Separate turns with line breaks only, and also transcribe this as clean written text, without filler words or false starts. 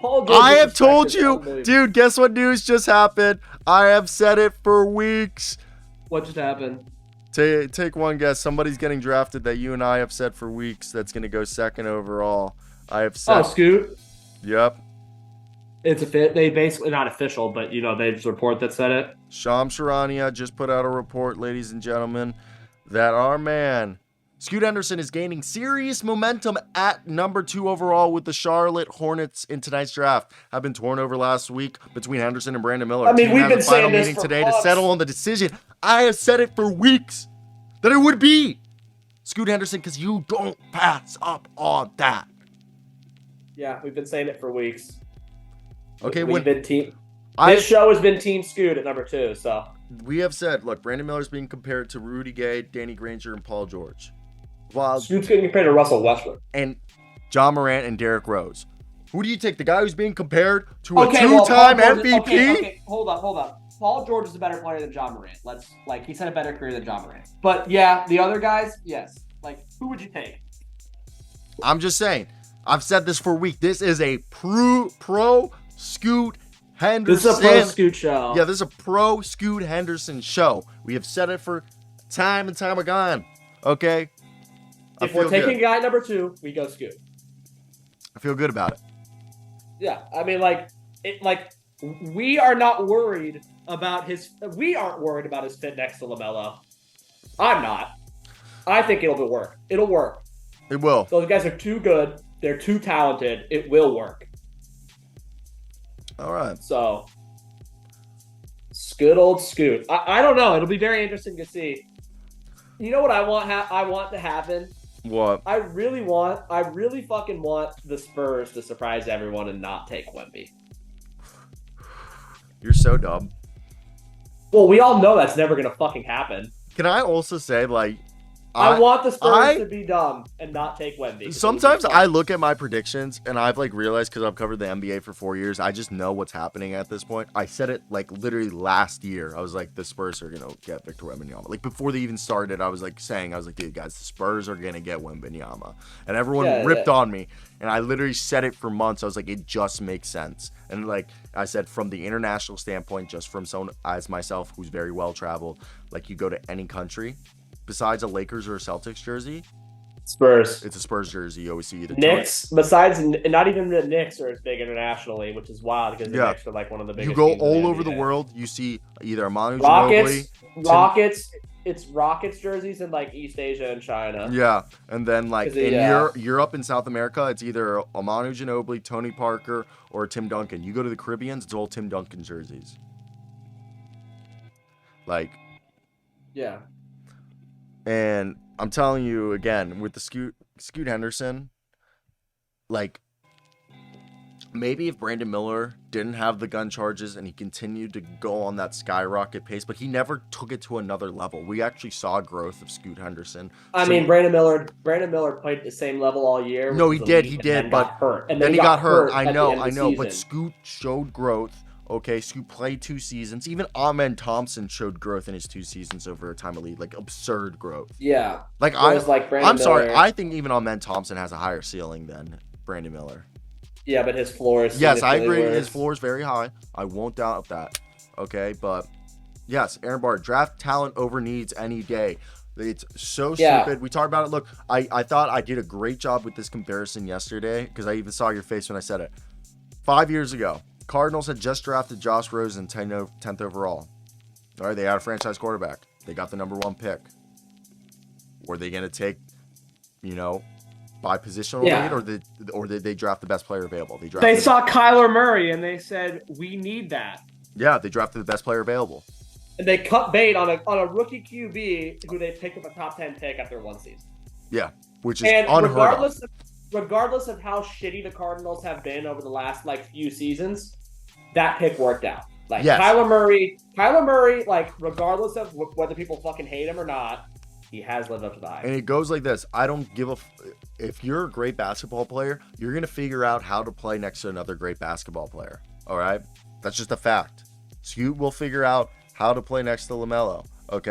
Paul George
I have told
disrespect is
you,
unbelievable.
dude, guess what news just happened? I have said it for weeks.
What just happened?
Take one guess. Somebody's getting drafted that you and I have said for weeks that's going to go second overall. I have said.
Oh, Scoot.
Yep.
It's a fit. They basically not official, but they just report that said it.
Shams Charania just put out a report, ladies and gentlemen, that our man Scoot Henderson is gaining serious momentum at number 2 overall with the Charlotte Hornets in tonight's draft. Have been torn over last week between Henderson and Brandon Miller.
I mean,
Team
we've
has
been
a final
saying this
meeting
for
today
months.
to settle on the decision. I have said it for weeks that it would be Scoot Henderson because you don't pass up on that.
Yeah, we've been saying it for weeks.
Okay,
We've been team.
I-
This show has been Team Scoot at number 2. So
We have said, look, Brandon Miller's being compared to Rudy Gay, Danny Granger, and Paul George. While
Scoot's getting compared to Russell Westbrook.
and John Morant and Derrick Rose. Who do you take? The guy who's being compared to a
Well,
two-time
Paul George-
MVP?
Okay, hold on. Paul George is a better player than John Morant. He's had a better career than John Morant. But yeah, the other guys, yes. Who would you take?
I'm just saying. I've said this for a week. This is a pro Scoot Henderson.
This is a pro Scoot show.
Yeah, this is a pro Scoot Henderson show. We have said it for time and time again. Okay?
If we're taking guy number 2, we go Scoot.
I feel good about it.
Yeah, I mean, we are not worried about we aren't worried about his fit next to LaMelo. I'm not. I think it'll work. It'll work.
It will.
Those guys are too good. They're too talented. It will work.
All right.
So, good old Scoot. I don't know. It'll be very interesting to see. You know what I want to happen?
What?
I really fucking want the Spurs to surprise everyone and not take Wemby.
You're so dumb.
Well, we all know that's never gonna fucking happen.
Can I also say,
I want the Spurs to be dumb and not take Wemby.
Sometimes I look at my predictions and I've realized because I've covered the NBA for 4 years, I just know what's happening at this point. I said it literally last year. I was like, the Spurs are gonna get Victor Wembanyama. Before they even started, I was saying, dude, guys, the Spurs are gonna get Wembanyama, and everyone ripped on me. And I literally said it for months. I was like, it just makes sense. And I said, from the international standpoint, just from someone as myself who's very well traveled, you go to any country. Besides a Lakers or a Celtics jersey,
Spurs.
It's a Spurs jersey. You always see either
Knicks. Besides, not even the Knicks are as big internationally, which is wild because the Knicks are one of the biggest.
You go
teams in
all
the
over the
NBA.
world. You see either Manu Ginobili,
Rockets. It's Rockets jerseys in East Asia and China.
Yeah, and then in Europe and South America, it's either Manu Ginobili, Tony Parker, or Tim Duncan. You go to the Caribbean, it's all Tim Duncan jerseys.
Yeah.
And I'm telling you again, with the Scoot Henderson, maybe if Brandon Miller didn't have the gun charges and he continued to go on that skyrocket pace, but he never took it to another level. We actually saw growth of Scoot Henderson.
I mean, Brandon Miller played at the same level all year.
No, he did, but then he got hurt. I know, but Scoot showed growth. Okay, Scoot played 2 seasons. Even Amen Thompson showed growth in his 2 seasons over a time of league, absurd growth.
Yeah.
I'm sorry. I think even Amen Thompson has a higher ceiling than Brandon Miller.
Yeah, but his floor is.
Yes, I agree. His floor is very high. I won't doubt that. Okay, but yes, Aaron Barr, draft talent over needs any day. It's so stupid. We talked about it. Look, I thought I did a great job with this comparison yesterday because I even saw your face when I said it. 5 years ago, Cardinals had just drafted Josh Rosen 10th overall. All right, they had a franchise quarterback. They got the number 1 pick. Were they going to take, by positional lead, or did they draft the best player available?
They saw Kyler Murray and they said, "We need that."
Yeah, they drafted the best player available.
And they cut bait on a rookie QB who they picked up a top 10 pick after 1 season.
Yeah, which is unheard of.
Regardless of how shitty the Cardinals have been over the last few seasons, that pick worked out.
Yes.
Kyler Murray, regardless of whether people fucking hate him or not, he has lived up to the hype.
And it goes like this. I don't give a if you're a great basketball player, you're going to figure out how to play next to another great basketball player. All right? That's just a fact. Scoot will figure out how to play next to LaMelo. Okay?